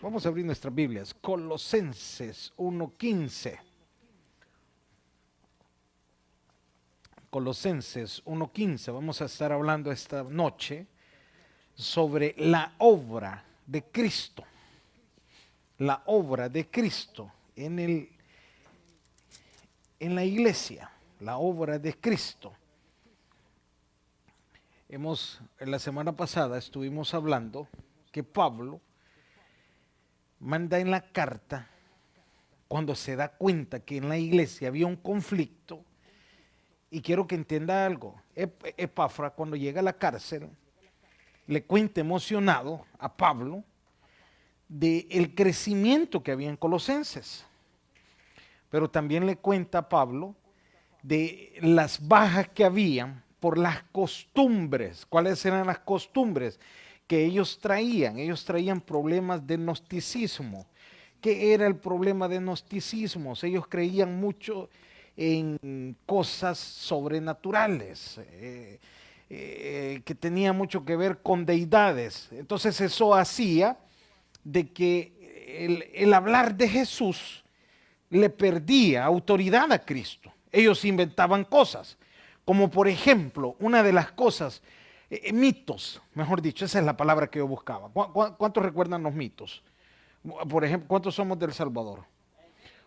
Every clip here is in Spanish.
Vamos a abrir nuestras Biblias. Colosenses 1:15. Colosenses 1:15. Vamos a estar hablando esta noche sobre la obra de Cristo. La obra de Cristo en la iglesia. La obra de Cristo. En la semana pasada estuvimos hablando que Pablo manda en la carta, cuando se da cuenta que en la iglesia había un conflicto, y quiero que entienda algo, Epafra cuando llega a la cárcel, le cuenta emocionado a Pablo del crecimiento que había en Colosenses, pero también le cuenta a Pablo de las bajas que habían por las costumbres. ¿Cuáles eran las costumbres que ellos traían? Ellos traían problemas de gnosticismo. ¿Qué era el problema de gnosticismo? Ellos creían mucho en cosas sobrenaturales, que tenía mucho que ver con deidades. Entonces eso hacía de que el hablar de Jesús le perdía autoridad a Cristo. Ellos inventaban cosas, como por ejemplo, una de las cosas, mitos, mejor dicho, esa es la palabra que yo buscaba. ¿Cuántos recuerdan los mitos? Por ejemplo, ¿cuántos somos del Salvador?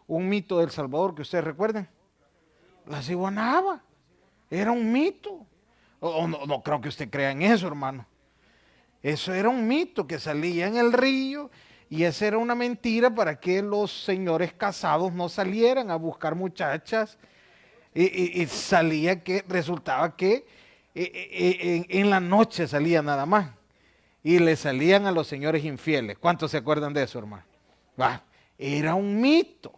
Un mito del Salvador que ustedes recuerden. La ciguanaba, era un mito. No creo que usted crea en eso, hermano. Eso era un mito que salía en el río, y esa era una mentira para que los señores casados no salieran a buscar muchachas, y salía que, resultaba que en la noche salía nada más, y le salían a los señores infieles. ¿Cuántos se acuerdan de eso, hermano? Era un mito.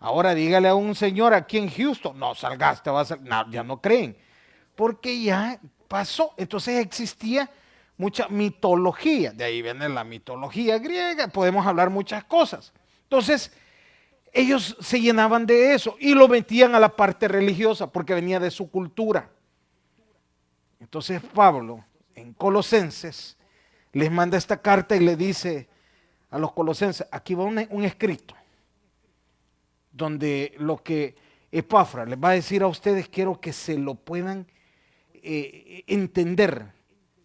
Ahora dígale a un señor aquí en Houston, no salgaste, no, ya no creen, porque ya pasó. Entonces existía mucha mitología, de ahí viene la mitología griega, podemos hablar muchas cosas. Entonces ellos se llenaban de eso y lo metían a la parte religiosa porque venía de su cultura. Entonces Pablo en Colosenses les manda esta carta y le dice a los colosenses, aquí va un escrito donde lo que Epafra les va a decir a ustedes, quiero que se lo puedan entender,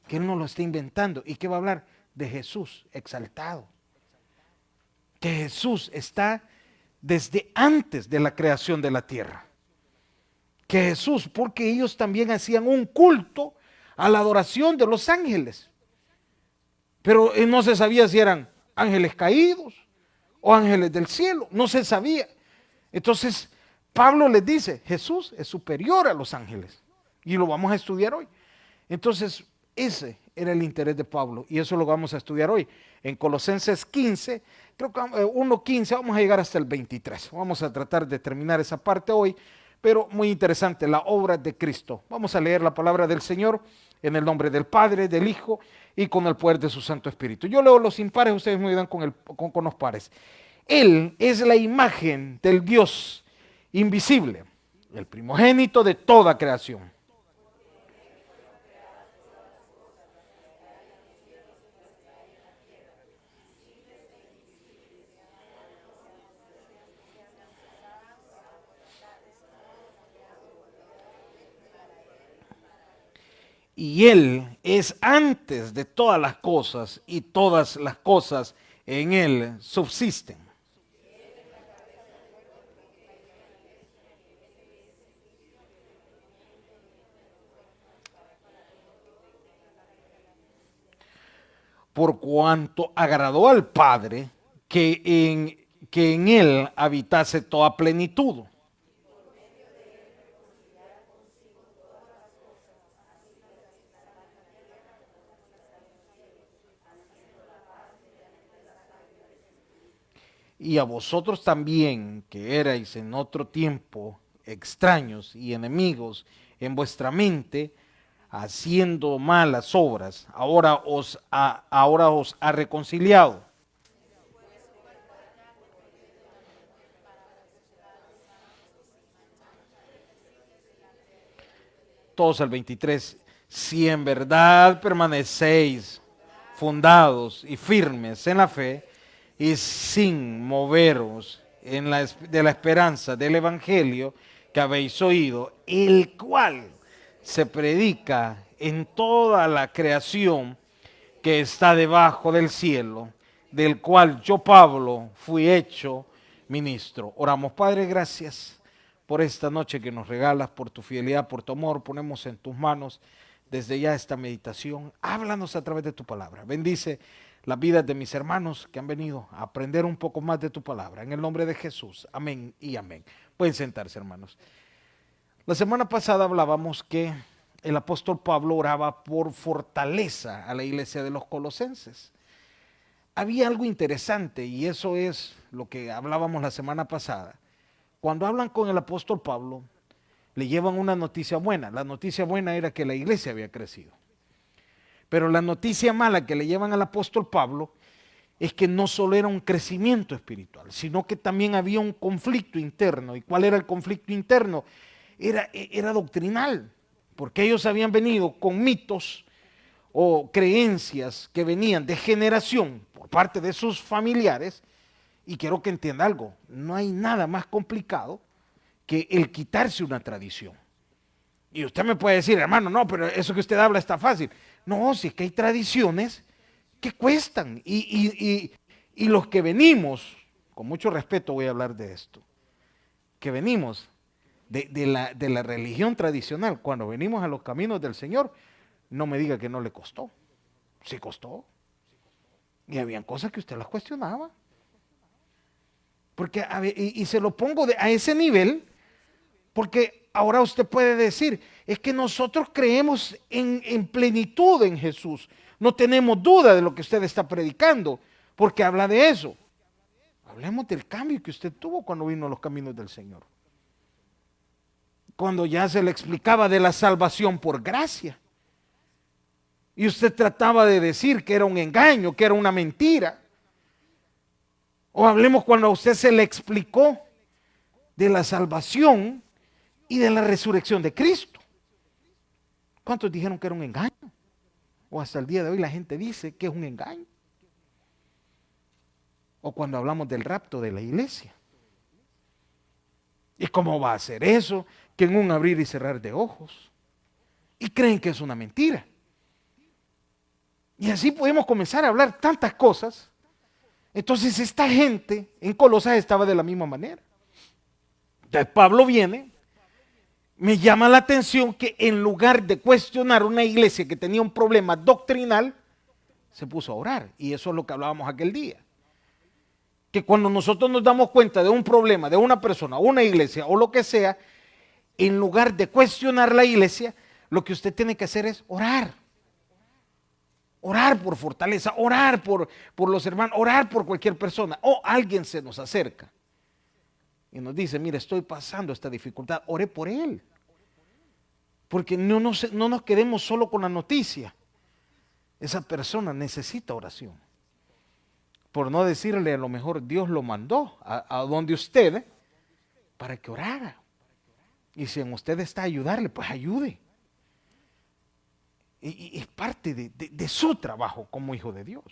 que él no lo está inventando. ¿Y que va a hablar? De Jesús exaltado, que Jesús está desde antes de la creación de la tierra, que Jesús, porque ellos también hacían un culto a la adoración de los ángeles, pero no se sabía si eran ángeles caídos o ángeles del cielo, no se sabía. Entonces Pablo les dice, Jesús es superior a los ángeles, y lo vamos a estudiar hoy. Entonces ese era el interés de Pablo, y eso lo vamos a estudiar hoy en Colosenses 15, creo que 1:15, vamos a llegar hasta el 23. Vamos a tratar de terminar esa parte hoy, pero muy interesante, la obra de Cristo. Vamos a leer la palabra del Señor en el nombre del Padre, del Hijo y con el poder de su Santo Espíritu. Yo leo los impares, ustedes me ayudan con los pares. Él es la imagen del Dios invisible, el primogénito de toda creación. Y Él es antes de todas las cosas, y todas las cosas en Él subsisten. Por cuanto agradó al Padre que en Él habitase toda plenitud. Y a vosotros también, que erais en otro tiempo extraños y enemigos en vuestra mente, haciendo malas obras, ahora os ha reconciliado. Todos al 23. Si en verdad permanecéis fundados y firmes en la fe, y sin moveros de la esperanza del Evangelio que habéis oído, el cual se predica en toda la creación que está debajo del cielo, del cual yo, Pablo, fui hecho ministro. Oramos, Padre, gracias por esta noche que nos regalas, por tu fidelidad, por tu amor. Ponemos en tus manos desde ya esta meditación. Háblanos a través de tu palabra. Bendice las vidas de mis hermanos que han venido a aprender un poco más de tu palabra. En el nombre de Jesús. Amén y amén. Pueden sentarse, hermanos. La semana pasada hablábamos que el apóstol Pablo oraba por fortaleza a la iglesia de los colosenses. Había algo interesante y eso es lo que hablábamos la semana pasada. Cuando hablan con el apóstol Pablo, le llevan una noticia buena. La noticia buena era que la iglesia había crecido. Pero la noticia mala que le llevan al apóstol Pablo es que no solo era un crecimiento espiritual, sino que también había un conflicto interno. ¿Y cuál era el conflicto interno? Era doctrinal, porque ellos habían venido con mitos o creencias que venían de generación por parte de sus familiares. Y quiero que entienda algo, no hay nada más complicado que el quitarse una tradición. Y usted me puede decir, hermano, no, pero eso que usted habla está fácil. No, si es que hay tradiciones que cuestan. Y los que venimos, con mucho respeto voy a hablar de esto, que venimos de la religión tradicional, cuando venimos a los caminos del Señor, no me diga que no le costó. Sí costó. Y habían cosas que usted las cuestionaba. Porque, y se lo pongo a ese nivel, porque ahora usted puede decir, es que nosotros creemos en plenitud en Jesús. No tenemos duda de lo que usted está predicando, porque habla de eso. Hablemos del cambio que usted tuvo cuando vino a los caminos del Señor. Cuando ya se le explicaba de la salvación por gracia. Y usted trataba de decir que era un engaño, que era una mentira. O hablemos cuando a usted se le explicó de la salvación y de la resurrección de Cristo. ¿Cuántos dijeron que era un engaño? O hasta el día de hoy la gente dice que es un engaño. O cuando hablamos del rapto de la iglesia. ¿Y cómo va a ser eso? Que en un abrir y cerrar de ojos. Y creen que es una mentira. Y así podemos comenzar a hablar tantas cosas. Entonces esta gente en Colosas estaba de la misma manera. Entonces Pablo viene, me llama la atención que en lugar de cuestionar una iglesia que tenía un problema doctrinal, se puso a orar. Y eso es lo que hablábamos aquel día. Que cuando nosotros nos damos cuenta de un problema de una persona, una iglesia o lo que sea, en lugar de cuestionar la iglesia, lo que usted tiene que hacer es orar. Orar por fortaleza, orar por los hermanos, orar por cualquier persona. O alguien se nos acerca y nos dice, mire, estoy pasando esta dificultad, oré por él. Porque no nos quedemos solo con la noticia. Esa persona necesita oración. Por no decirle, a lo mejor Dios lo mandó a donde usted para que orara. Y si en usted está ayudarle, pues ayude. Y es parte de su trabajo como hijo de Dios.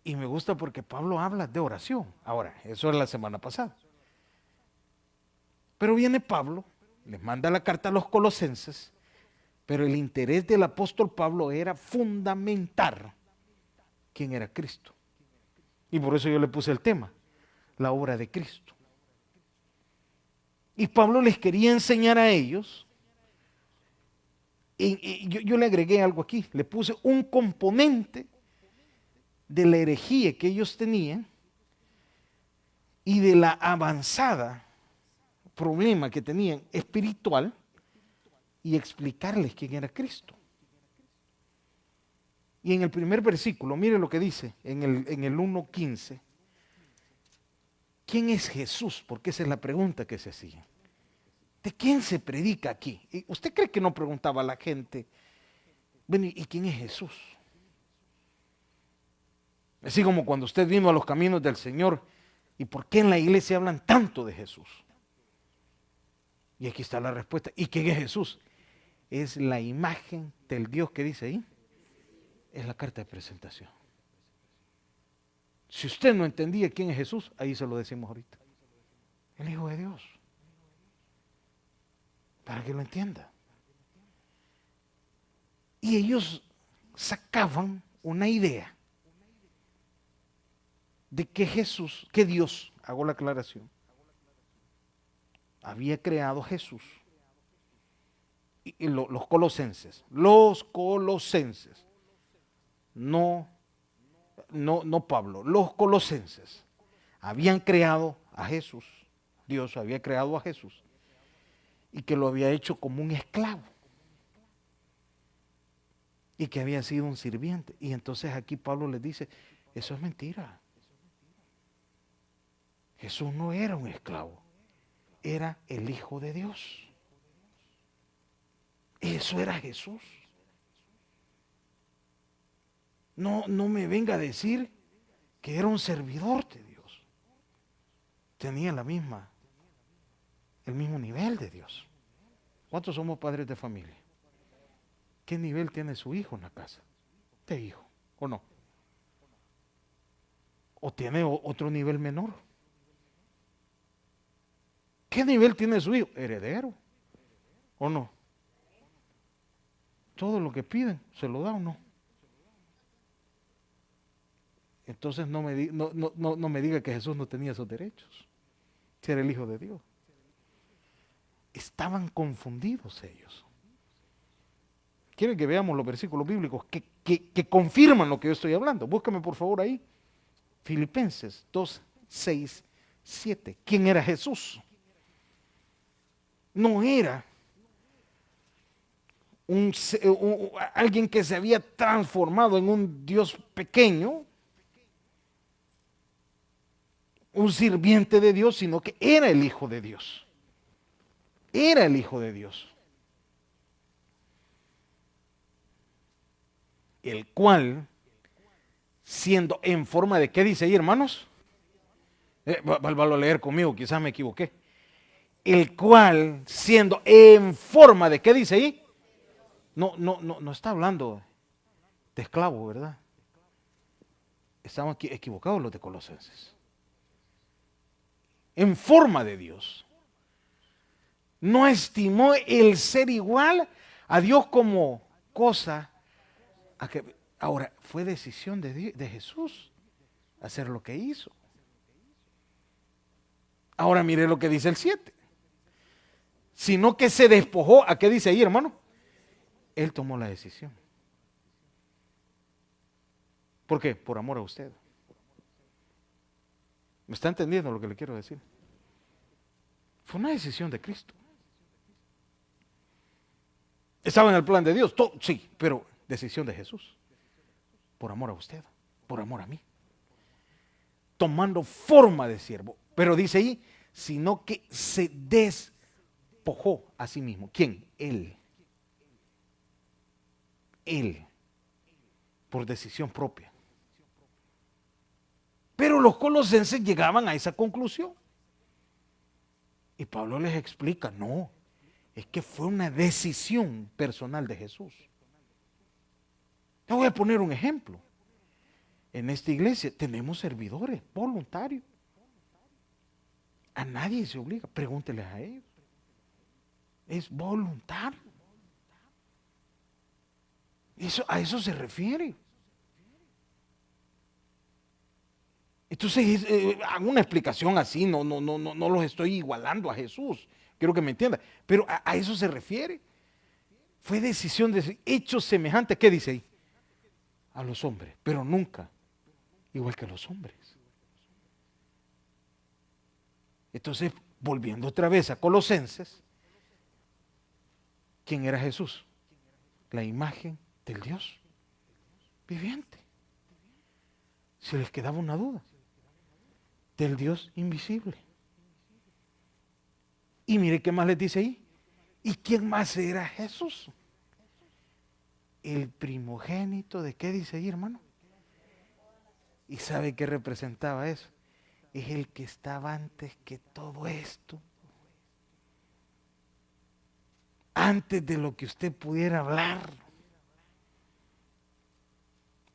Y me gusta porque Pablo habla de oración. Ahora, eso es la semana pasada. Pero viene Pablo, les manda la carta a los colosenses, pero el interés del apóstol Pablo era fundamentar quién era Cristo. Y por eso yo le puse el tema, la obra de Cristo. Y Pablo les quería enseñar a ellos. Y yo le agregué algo aquí, le puse un componente de la herejía que ellos tenían y de la avanzada problema que tenían espiritual y explicarles quién era Cristo. Y en el primer versículo, mire lo que dice en el 1:15. ¿Quién es Jesús? Porque esa es la pregunta que se hacía. ¿De quién se predica aquí? ¿Y usted cree que no preguntaba a la gente, bueno, ¿y quién es Jesús? Así como cuando usted vino a los caminos del Señor, ¿y por qué en la iglesia hablan tanto de Jesús? Y aquí está la respuesta. ¿Y quién es Jesús? Es la imagen del Dios que dice ahí. Es la carta de presentación. Si usted no entendía quién es Jesús, ahí se lo decimos ahorita. El Hijo de Dios. Para que lo entienda. Y ellos sacaban una idea de que Jesús, que Dios, hago la aclaración, había creado Jesús. Y los colosenses, no Pablo, los colosenses habían creado a Jesús, Dios había creado a Jesús y que lo había hecho como un esclavo y que había sido un sirviente. Y entonces aquí Pablo les dice, eso es mentira. Jesús no era un esclavo, era el Hijo de Dios. Eso era Jesús. No me venga a decir que era un servidor de Dios. Tenía el mismo nivel de Dios. ¿Cuántos somos padres de familia? ¿Qué nivel tiene su hijo en la casa? De hijo, ¿o no? ¿O tiene otro nivel menor? ¿Qué nivel tiene su hijo? Heredero, ¿o no? Todo lo que piden, ¿se lo da o no? Entonces no me diga que Jesús no tenía esos derechos. Si era el Hijo de Dios. Estaban confundidos ellos. Quieren que veamos los versículos bíblicos que confirman lo que yo estoy hablando. Búscame por favor ahí. Filipenses 2, 6, 7. ¿Quién era Jesús? No era alguien que se había transformado en un Dios pequeño, un sirviente de Dios, sino que era el Hijo de Dios. Era el Hijo de Dios. El cual, siendo en forma de, ¿qué dice ahí, hermanos? Vuélvalo a leer conmigo, quizás me equivoqué. El cual, siendo en forma de, ¿qué dice ahí? No está hablando de esclavo, ¿verdad? Estamos equivocados los de Colosenses. En forma de Dios. No estimó el ser igual a Dios como cosa. Ahora, fue decisión de Jesús hacer lo que hizo. Ahora mire lo que dice el 7. Sino que se despojó. ¿A qué dice ahí, hermano? Él tomó la decisión. ¿Por qué? Por amor a usted. ¿Me está entendiendo lo que le quiero decir? Fue una decisión de Cristo. Estaba en el plan de Dios, sí, pero decisión de Jesús. Por amor a usted, por amor a mí. Tomando forma de siervo. Pero dice ahí, sino que se despojó a sí mismo. ¿Quién? Él. Él. Por decisión propia. Pero los colosenses llegaban a esa conclusión. Y Pablo les explica, no, es que fue una decisión personal de Jesús. Te voy a poner un ejemplo. En esta iglesia tenemos servidores voluntarios. A nadie se obliga, pregúnteles a ellos. Es voluntario. A eso se refiere. Entonces, hago una explicación así, no los estoy igualando a Jesús. Quiero que me entienda. Pero a eso se refiere. Fue decisión de hechos semejantes. ¿Qué dice ahí? A los hombres, pero nunca igual que los hombres. Entonces, volviendo otra vez a Colosenses, ¿quién era Jesús? La imagen del Dios viviente. Si les quedaba una duda, del Dios invisible. Y mire qué más les dice ahí. ¿Y quién más era Jesús? El primogénito de qué dice ahí, hermano. ¿Y sabe qué representaba eso? Es el que estaba antes que todo esto. Antes de lo que usted pudiera hablar.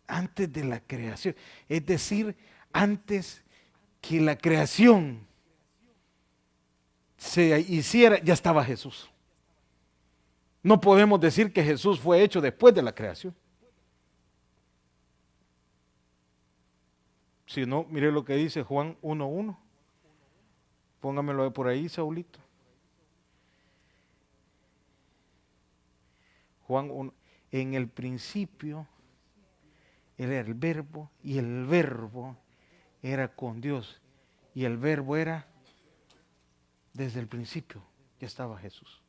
Antes de la creación. Es decir, Antes que la creación se hiciera, ya estaba Jesús. No podemos decir que Jesús fue hecho después de la creación. Si no, mire lo que dice Juan 1:1. Póngamelo por ahí, Saulito. Juan 1. En el principio, él era el verbo, y el verbo era con Dios. Y el verbo era, desde el principio, ya estaba Jesús.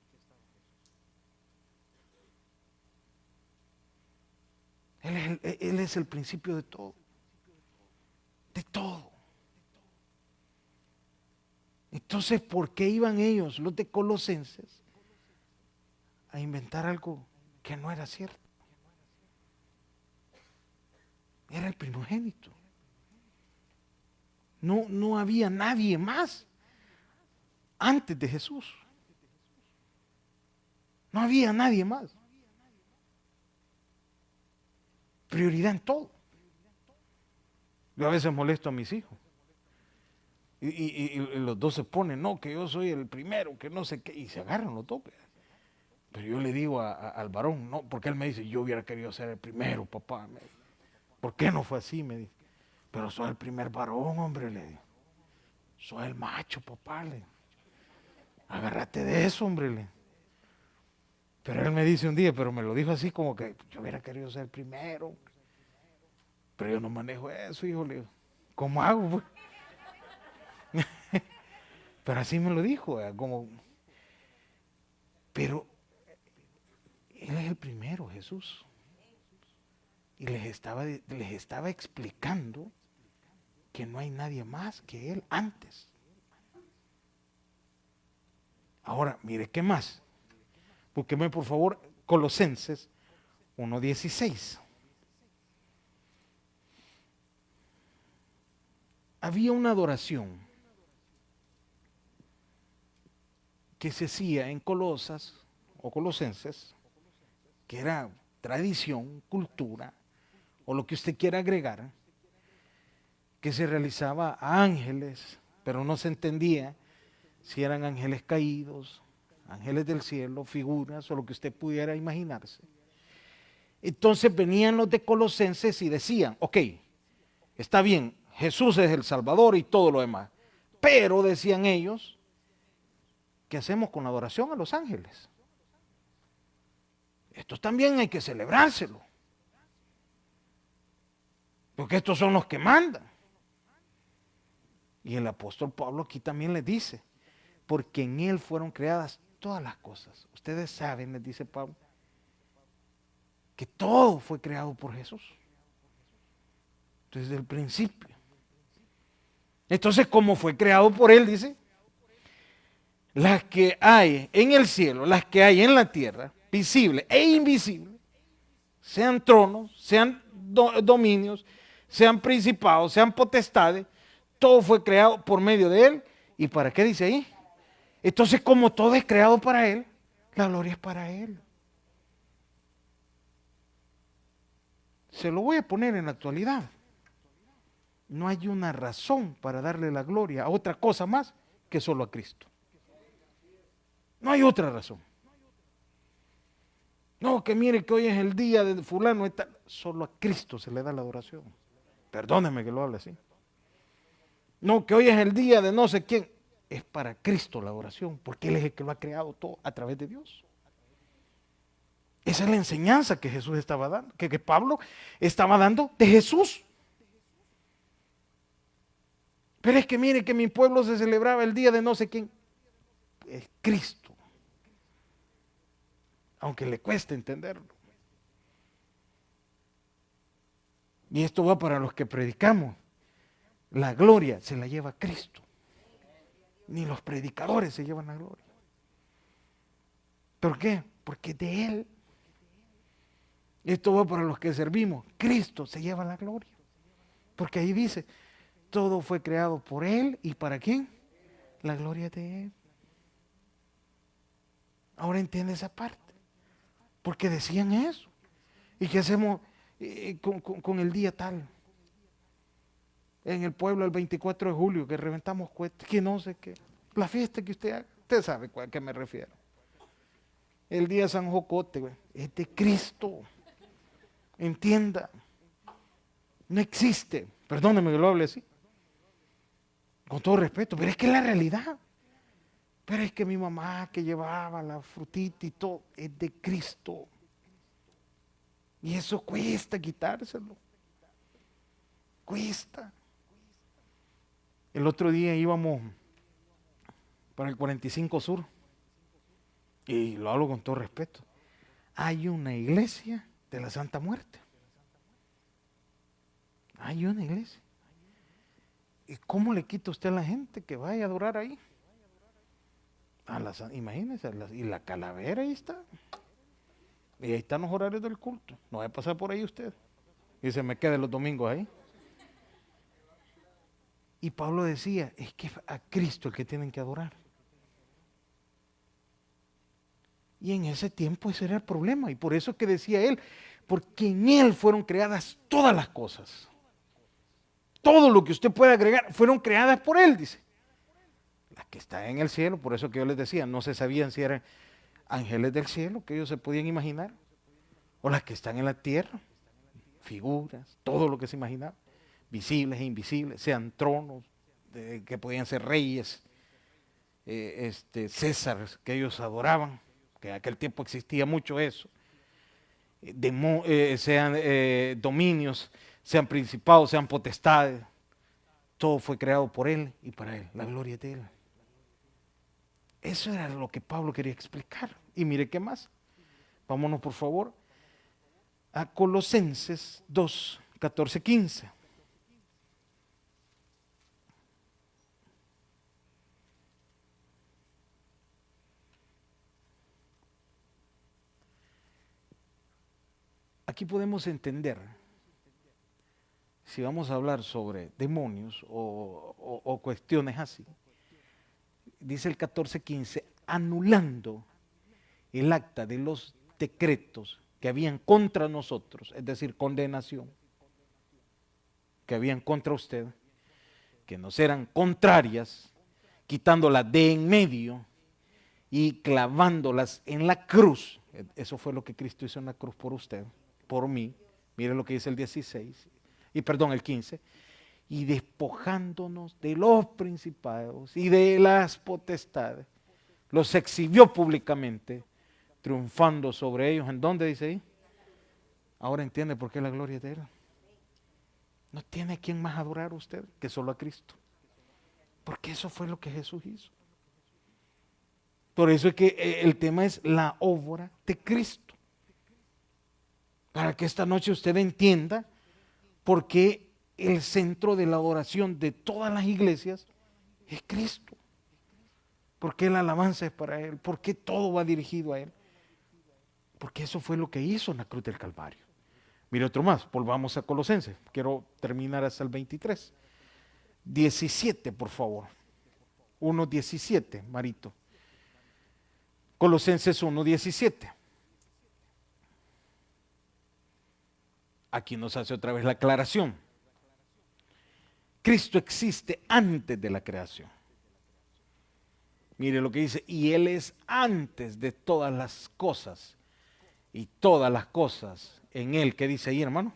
Él es el principio de todo. De todo. Entonces, ¿por qué iban ellos, los de Colosenses, a inventar algo que no era cierto? Era el primogénito. No había nadie más antes de Jesús. No había nadie más. Prioridad en todo. Yo a veces molesto a mis hijos. Y los dos se ponen, no, que yo soy el primero, que no sé qué, y se agarran los dos. Pero yo le digo al varón, no, porque él me dice, yo hubiera querido ser el primero, papá. ¿Por qué no fue así? Me dice, pero soy el primer varón, hombre, le digo. Soy el macho, papá, le digo. Agárrate de eso, hombre, le digo. Pero él me dice un día, pero me lo dijo así como que yo hubiera querido ser el primero. Pero yo no manejo eso, hijo, le digo. ¿Cómo hago, pues? Pero así me lo dijo, como, pero él es el primero, Jesús. Y les estaba explicando que no hay nadie más que él antes. Ahora, mire, ¿qué más? Búsqueme por favor Colosenses 1:16. Había una adoración que se hacía en Colosas o Colosenses, que era tradición, cultura, o lo que usted quiera agregar, que se realizaba a ángeles, pero no se entendía si eran ángeles caídos, ángeles del cielo, figuras o lo que usted pudiera imaginarse. Entonces venían los de Colosenses y decían, ok, está bien, Jesús es el Salvador y todo lo demás, pero decían ellos, ¿qué hacemos con la adoración a los ángeles? Esto también hay que celebrárselo, porque estos son los que mandan. Y el apóstol Pablo aquí también les dice, porque en él fueron creadas todas las cosas. Ustedes saben, les dice Pablo, que todo fue creado por Jesús. Desde el principio. Entonces, como fue creado por él, dice, las que hay en el cielo, las que hay en la tierra, visible e invisible, sean tronos, sean dominios, sean principados, sean potestades, todo fue creado por medio de él. ¿Y para qué dice ahí? Entonces, como todo es creado para él, la gloria es para él. Se lo voy a poner en la actualidad. No hay una razón para darle la gloria a otra cosa más que solo a Cristo. No hay otra razón. No, que mire que hoy es el día de fulano, solo a Cristo se le da la adoración. Perdóneme que lo hable así. No, que hoy es el día de no sé quién. Es para Cristo la adoración, porque Él es el que lo ha creado todo a través de Dios. Esa es la enseñanza que Jesús estaba dando, que Pablo estaba dando de Jesús. Pero es que mire que mi pueblo se celebraba el día de no sé quién. Es Cristo. Aunque le cueste entenderlo. Y esto va para los que predicamos. La gloria se la lleva Cristo. Ni los predicadores se llevan la gloria. ¿Por qué? Porque de Él. Esto va para los que servimos. Cristo se lleva la gloria. Porque ahí dice, todo fue creado por Él y ¿para quién? La gloria de Él. Ahora entiende esa parte. Porque decían eso. ¿Y qué hacemos con el día tal? en el pueblo el 24 de julio, que reventamos cohetes, que no sé qué. La fiesta que usted haga, usted sabe a qué me refiero. El día de San Jocote, güey, es de Cristo. Entienda. No existe. Perdóneme que lo hable así. Con todo respeto, pero es que es la realidad. Pero es que mi mamá que llevaba la frutita y todo, es de Cristo. Y eso cuesta quitárselo. Cuesta. El otro día íbamos para el 45 Sur, y lo hablo con todo respeto. Hay una iglesia de la Santa Muerte. Hay una iglesia. ¿Y cómo le quita usted a la gente que vaya a adorar ahí? Imagínense, y la calavera ahí está. Y ahí están los horarios del culto. No va a pasar por ahí usted. Y se me quede los domingos ahí. Y Pablo decía, es que es a Cristo el que tienen que adorar. Y en ese tiempo ese era el problema. Y por eso es que decía él, porque en él fueron creadas todas las cosas. Todo lo que usted puede agregar fueron creadas por él, dice. Las que están en el cielo, por eso que yo les decía, no se sabían si eran ángeles del cielo, que ellos se podían imaginar, o las que están en la tierra, figuras, todo lo que se imaginaba, visibles e invisibles, sean tronos, que podían ser reyes, Césares, que ellos adoraban, que en aquel tiempo existía mucho eso, sean dominios, sean principados, sean potestades, todo fue creado por él y para él, la gloria es de él. Eso era lo que Pablo quería explicar. Y mire qué más. Vámonos por favor a Colosenses 2, 14, 15. Aquí podemos entender, si vamos a hablar sobre demonios o cuestiones así, dice el 14:15, anulando el acta de los decretos que habían contra nosotros, es decir, condenación, que habían contra usted, que nos eran contrarias, quitándolas de en medio y clavándolas en la cruz. Eso fue lo que Cristo hizo en la cruz por usted, por mí. Mire lo que dice el 16, y perdón, el 15. Y despojándonos de los principados y de las potestades, los exhibió públicamente, triunfando sobre ellos. ¿En dónde dice ahí? Ahora entiende por qué la gloria es de él. No tiene a quien más adorar usted que solo a Cristo. Porque eso fue lo que Jesús hizo. Por eso es que el tema es la obra de Cristo. Para que esta noche usted entienda por qué el centro de la adoración de todas las iglesias es Cristo. ¿Por qué la alabanza es para Él? ¿Por qué todo va dirigido a Él? Porque eso fue lo que hizo en la cruz del Calvario. Mire otro más, volvamos a Colosenses. Quiero terminar hasta el 23. 17, por favor. 1:17, Marito. Colosenses 1:17. Aquí nos hace otra vez la aclaración. Cristo existe antes de la creación. Mire lo que dice, y Él es antes de todas las cosas, y todas las cosas en Él, ¿qué dice ahí, hermano?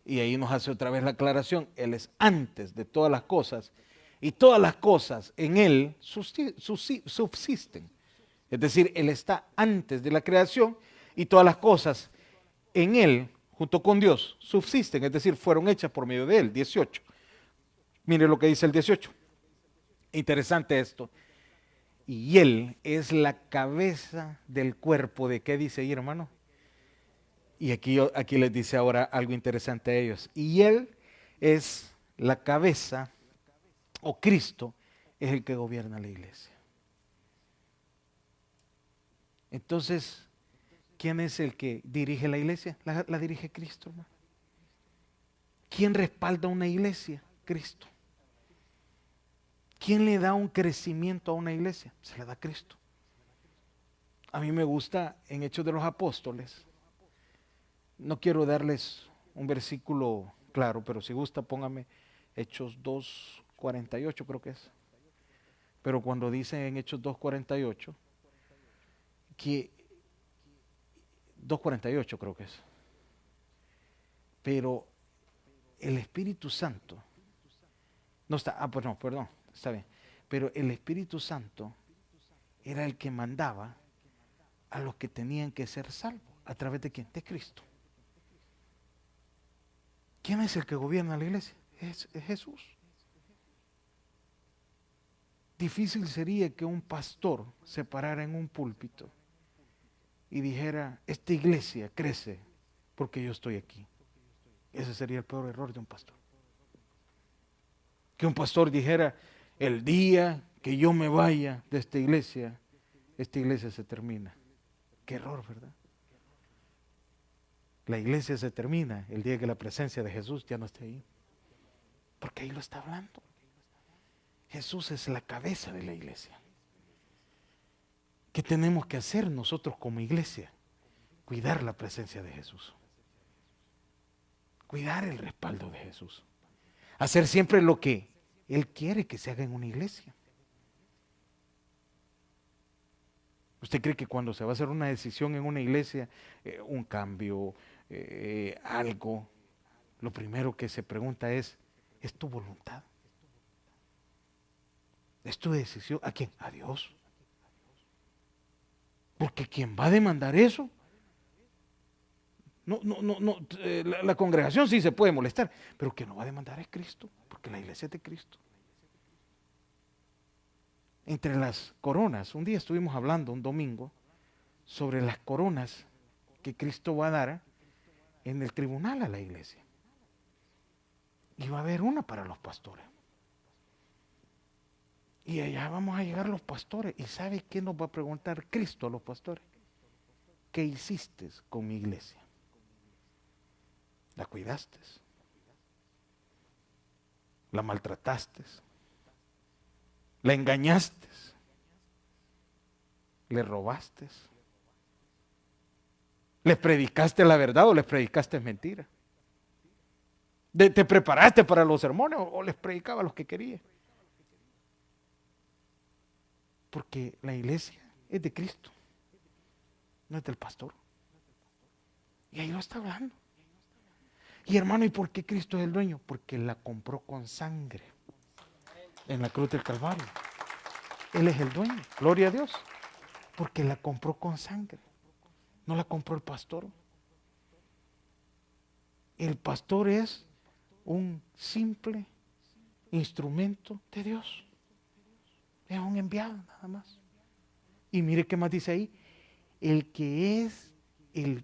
Y ahí nos hace otra vez la aclaración, Él es antes de todas las cosas, y todas las cosas en Él subsisten. Es decir, Él está antes de la creación, y todas las cosas en Él, junto con Dios, subsisten, es decir, fueron hechas por medio de Él. 18. Mire lo que dice el 18. Interesante esto. Y Él es la cabeza del cuerpo. ¿De qué dice ahí, hermano? Y aquí les dice ahora algo interesante a ellos. Y Él es la cabeza, o Cristo es el que gobierna la iglesia. Entonces, ¿quién es el que dirige la iglesia? La dirige Cristo, hermano. ¿Quién respalda una iglesia? Cristo. ¿Quién le da un crecimiento a una iglesia? Se le da Cristo. A mí me gusta en Hechos de los Apóstoles. No quiero darles un versículo claro, pero si gusta póngame Hechos 2:48 creo que es. Pero cuando dice en Hechos 2:48, que 2:48 creo que es. Pero el Espíritu Santo, no está, pues no, perdón, está bien. Pero el Espíritu Santo era el que mandaba a los que tenían que ser salvos. ¿A través de quién? De Cristo. ¿Quién es el que gobierna la iglesia? Es Jesús. Difícil sería que un pastor se parara en un púlpito y dijera, esta iglesia crece porque yo estoy aquí. Ese sería el peor error de un pastor. Que un pastor dijera, el día que yo me vaya de esta iglesia se termina. Qué error, ¿verdad? La iglesia se termina el día que la presencia de Jesús ya no esté ahí. Porque ahí lo está hablando. Jesús es la cabeza de la iglesia. ¿Qué tenemos que hacer nosotros como iglesia? Cuidar la presencia de Jesús. Cuidar el respaldo de Jesús. Hacer siempre lo que Él quiere que se haga en una iglesia. ¿Usted cree que cuando se va a hacer una decisión en una iglesia, un cambio, algo, lo primero que se pregunta ¿es tu voluntad? ¿Es tu decisión? ¿A quién? A Dios. Porque quien va a demandar eso, la congregación sí se puede molestar, pero quien no va a demandar es Cristo, porque la iglesia es de Cristo. Entre las coronas, un día estuvimos hablando, un domingo, sobre las coronas que Cristo va a dar en el tribunal a la iglesia. Y va a haber una para los pastores. Y allá vamos a llegar los pastores. ¿Y sabe qué nos va a preguntar Cristo a los pastores? ¿Qué hiciste con mi iglesia? ¿La cuidaste? ¿La maltrataste? ¿La engañaste? ¿Le robaste? ¿Les predicaste la verdad o les predicaste mentira? ¿Te preparaste para los sermones o les predicaba los que querías? Porque la iglesia es de Cristo, no es del pastor. Y ahí lo está hablando. Y hermano, ¿y por qué Cristo es el dueño? Porque la compró con sangre en la cruz del Calvario. Él es el dueño, gloria a Dios. Porque la compró con sangre. No la compró el pastor. El pastor es un simple instrumento de Dios. Es un enviado nada más. Y mire qué más dice ahí. El que es el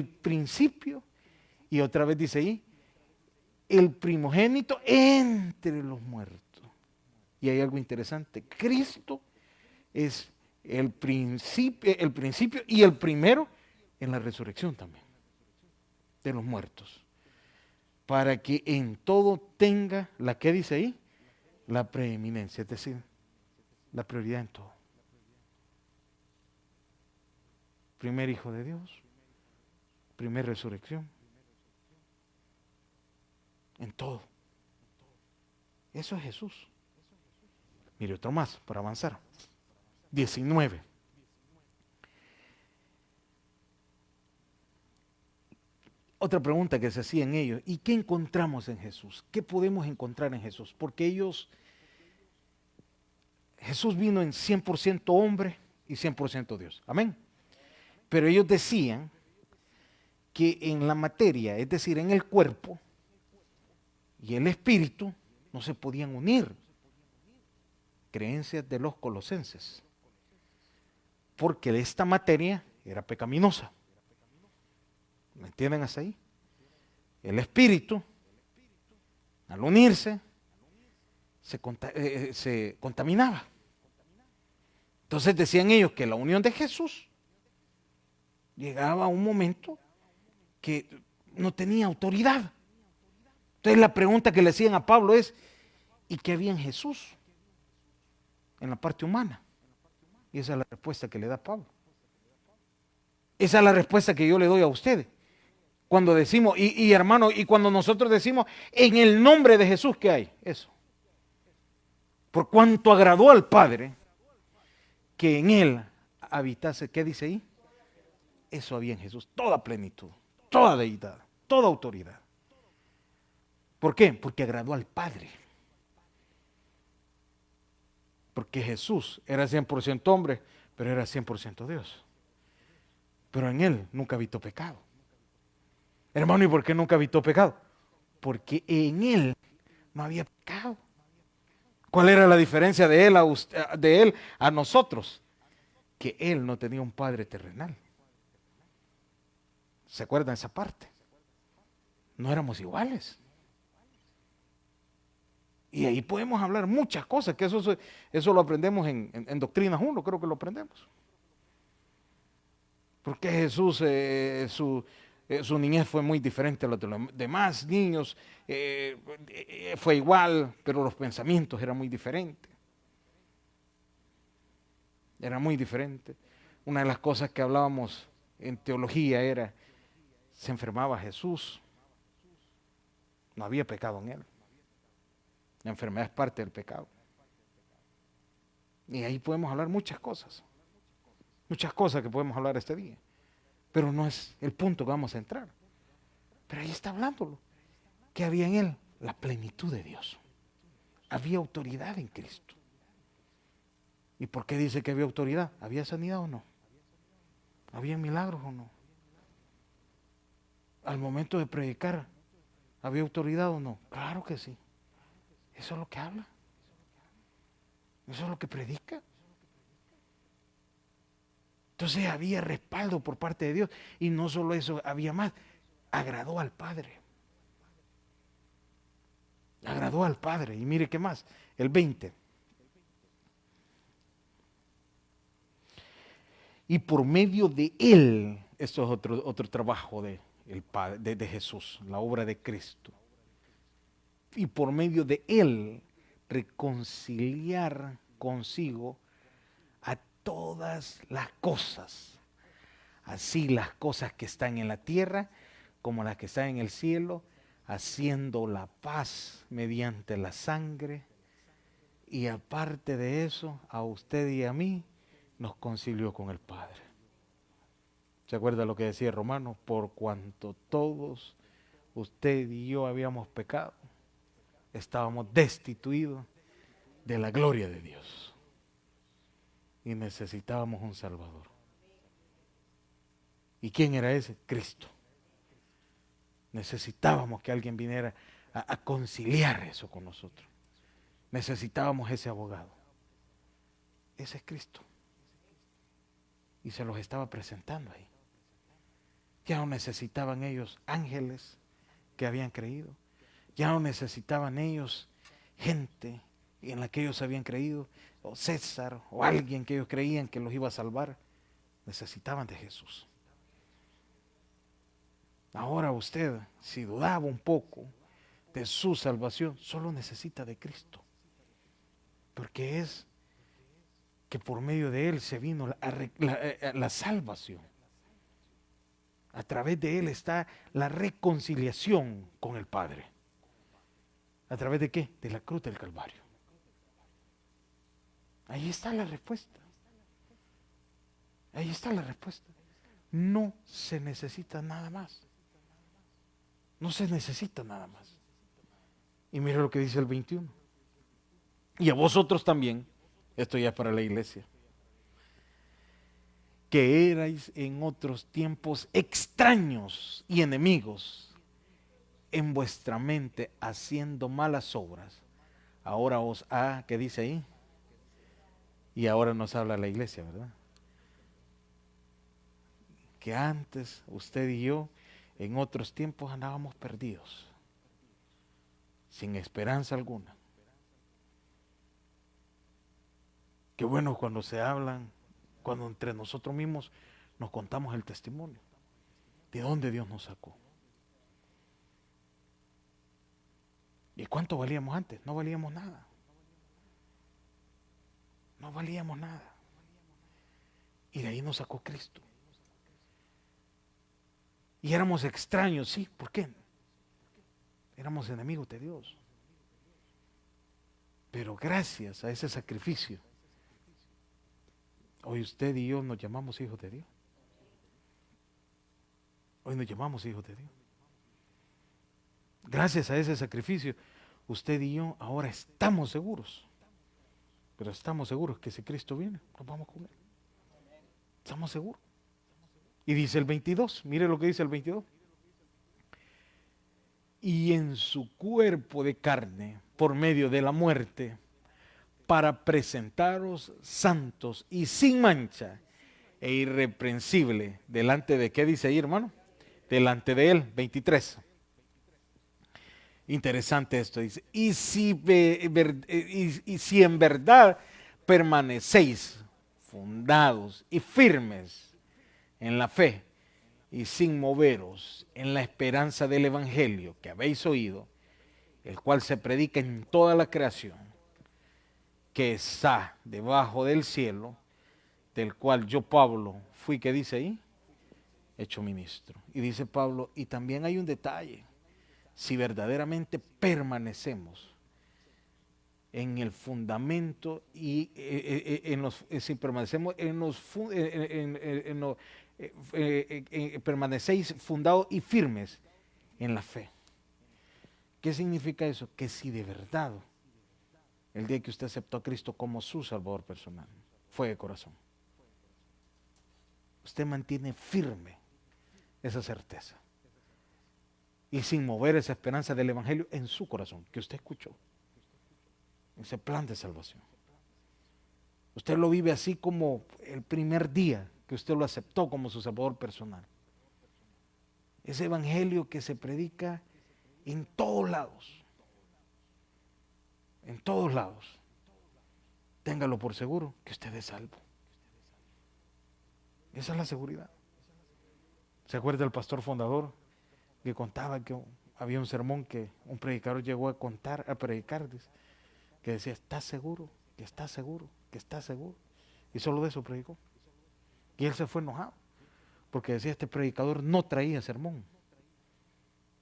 principio, y otra vez dice ahí, el primogénito entre los muertos. Y hay algo interesante. Cristo es el principio y el primero en la resurrección también de los muertos. Para que en todo tenga la que dice ahí, la preeminencia, es decir, la prioridad en todo. Primer hijo de Dios, primer resurrección, en todo. Eso es Jesús. Mire otro más para avanzar. 19. Otra pregunta que se hacían ellos, ¿y qué encontramos en Jesús? ¿Qué podemos encontrar en Jesús? Porque Jesús vino en 100% hombre y 100% Dios. Amén. Pero ellos decían que en la materia, es decir, en el cuerpo y el espíritu, no se podían unir. Creencias de los colosenses. Porque esta materia era pecaminosa. ¿Me entienden hasta ahí? El espíritu, al unirse, se contaminaba. Entonces decían ellos que la unión de Jesús llegaba a un momento que no tenía autoridad. Entonces la pregunta que le hacían a Pablo es, ¿y qué había en Jesús? En la parte humana. Y esa es la respuesta que le da Pablo. Esa es la respuesta que yo le doy a ustedes. Cuando decimos, y hermano, y cuando nosotros decimos en el nombre de Jesús, ¿qué hay? Eso. Por cuanto agradó al Padre que en él habitase, ¿qué dice ahí? Eso había en Jesús, toda plenitud, toda deidad, toda autoridad. ¿Por qué? Porque agradó al Padre. Porque Jesús era 100% hombre, pero era 100% Dios. Pero en él nunca habitó pecado. Hermano, ¿y por qué nunca habitó pecado? Porque en él no había pecado. ¿Cuál era la diferencia de él de él a nosotros? Que él no tenía un padre terrenal. ¿Se acuerdan esa parte? No éramos iguales. Y ahí podemos hablar muchas cosas, que eso lo aprendemos en Doctrinas 1, creo que lo aprendemos. Porque Jesús, su niñez fue muy diferente a los de los demás niños, fue igual, pero los pensamientos eran muy diferentes. Era muy diferente. Una de las cosas que hablábamos en teología era, se enfermaba Jesús, no había pecado en él. La enfermedad es parte del pecado. Y ahí podemos hablar muchas cosas que podemos hablar este día. Pero no es el punto que vamos a entrar. Pero ahí está hablándolo. ¿Qué había en él? La plenitud de Dios. Había autoridad en Cristo. ¿Y por qué dice que había autoridad? ¿Había sanidad o no? ¿Había milagros o no? Al momento de predicar, ¿había autoridad o no? Claro que sí. Eso es lo que habla. Eso es lo que predica. Entonces había respaldo por parte de Dios. Y no solo eso, había más. Agradó al Padre. Agradó al Padre. Y mire qué más. El 20. Y por medio de Él, esto es otro trabajo de Jesús, la obra de Cristo. Y por medio de Él, reconciliar consigo a todas las cosas. Así las cosas que están en la tierra como las que están en el cielo, haciendo la paz mediante la sangre. Y aparte de eso, a usted y a mí nos concilió con el Padre. ¿Se acuerda lo que decía Romanos? Por cuanto todos, usted y yo habíamos pecado, estábamos destituidos de la gloria de Dios. Y necesitábamos un Salvador. ¿Y quién era ese? Cristo. Necesitábamos que alguien viniera a conciliar eso con nosotros. Necesitábamos ese abogado. Ese es Cristo. Y se los estaba presentando ahí. Ya no necesitaban ellos ángeles que habían creído. Ya no necesitaban ellos gente en la que ellos habían creído, o César, o alguien que ellos creían que los iba a salvar. Necesitaban de Jesús. Ahora usted, si dudaba un poco de su salvación, solo necesita de Cristo. Porque es que por medio de Él se vino la salvación. A través de Él está la reconciliación con el Padre. ¿A través de qué? De la cruz del Calvario. Ahí está la respuesta. Ahí está la respuesta. No se necesita nada más. No se necesita nada más. Y mira lo que dice el 21. Y a vosotros también, esto ya es para la iglesia, que erais en otros tiempos extraños y enemigos en vuestra mente haciendo malas obras. Ahora ¿qué dice ahí? Y ahora nos habla la iglesia, ¿verdad? Que antes usted y yo en otros tiempos andábamos perdidos, sin esperanza alguna. Qué bueno cuando se hablan, cuando entre nosotros mismos nos contamos el testimonio de dónde Dios nos sacó. ¿Y cuánto valíamos antes? No valíamos nada. No valíamos nada. Y de ahí nos sacó Cristo. Y éramos extraños, sí, ¿por qué? Éramos enemigos de Dios. Pero gracias a ese sacrificio, hoy usted y yo nos llamamos hijos de Dios. Hoy nos llamamos hijos de Dios. Gracias a ese sacrificio, usted y yo ahora estamos seguros. Pero estamos seguros que si Cristo viene, nos vamos con Él. Estamos seguros. Y dice el 22, mire lo que dice el 22. Y en su cuerpo de carne, por medio de la muerte, para presentaros santos y sin mancha e irreprensible, delante de, ¿qué dice ahí, hermano? Delante de Él, 23. Interesante esto, dice, y si en verdad permanecéis fundados y firmes en la fe y sin moveros en la esperanza del evangelio que habéis oído, el cual se predica en toda la creación, que está debajo del cielo, del cual yo, Pablo, fui, ¿qué dice ahí? Hecho ministro. Y dice Pablo, y también hay un detalle, si verdaderamente permanecemos en el fundamento y si permanecemos permanecéis fundados y firmes en la fe. ¿Qué significa eso? Que si de verdad el día que usted aceptó a Cristo como su Salvador personal fue de corazón, usted mantiene firme esa certeza y sin mover esa esperanza del Evangelio en su corazón, que usted escuchó, ese plan de salvación. Usted lo vive así como el primer día que usted lo aceptó como su Salvador personal. Ese Evangelio que se predica en todos lados. En todos lados. Téngalo por seguro que usted es salvo. Esa es la seguridad. ¿Se acuerda el pastor fundador que contaba que había un sermón que un predicador llegó a contar, a predicar, que decía, ¿estás seguro? Que estás seguro, que estás seguro. Y solo de eso predicó. Y él se fue enojado, porque decía, este predicador no traía sermón.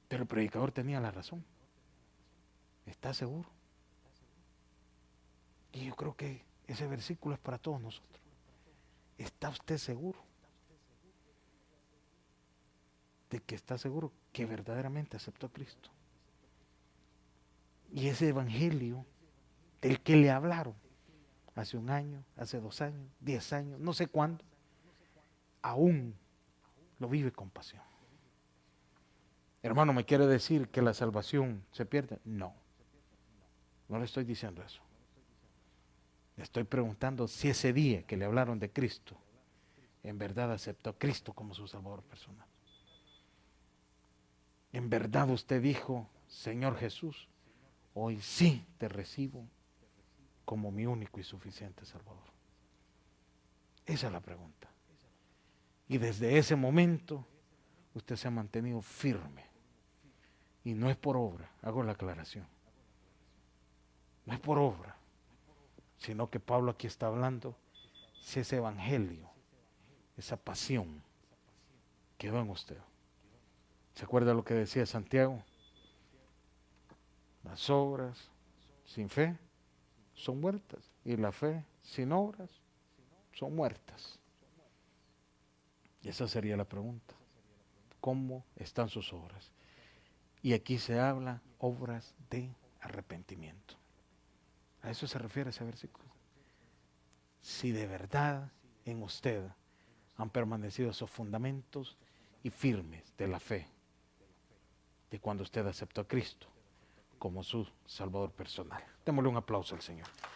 Pero el predicador tenía la razón. ¿Estás seguro? Y yo creo que ese versículo es para todos nosotros. ¿Está usted seguro de que está seguro que verdaderamente aceptó a Cristo? Y ese evangelio del que le hablaron hace un año, hace 2 años, 10 años, no sé cuándo, aún lo vive con pasión. Hermano, ¿me quiere decir que la salvación se pierde? No, no le estoy diciendo eso. Le estoy preguntando si ese día que le hablaron de Cristo, en verdad aceptó a Cristo como su Salvador personal. En verdad usted dijo, Señor Jesús, hoy sí te recibo como mi único y suficiente Salvador. Esa es la pregunta. Y desde ese momento usted se ha mantenido firme. Y no es por obra, hago la aclaración. No es por obra, sino que Pablo aquí está hablando si ese evangelio, esa pasión quedó en usted. ¿Se acuerda lo que decía Santiago? Las obras sin fe son muertas y la fe sin obras son muertas. Y esa sería la pregunta. ¿Cómo están sus obras? Y aquí se habla obras de arrepentimiento. A eso se refiere ese versículo. Si de verdad en usted han permanecido esos fundamentos y firmes de la fe, de cuando usted aceptó a Cristo como su Salvador personal. Démosle un aplauso al Señor.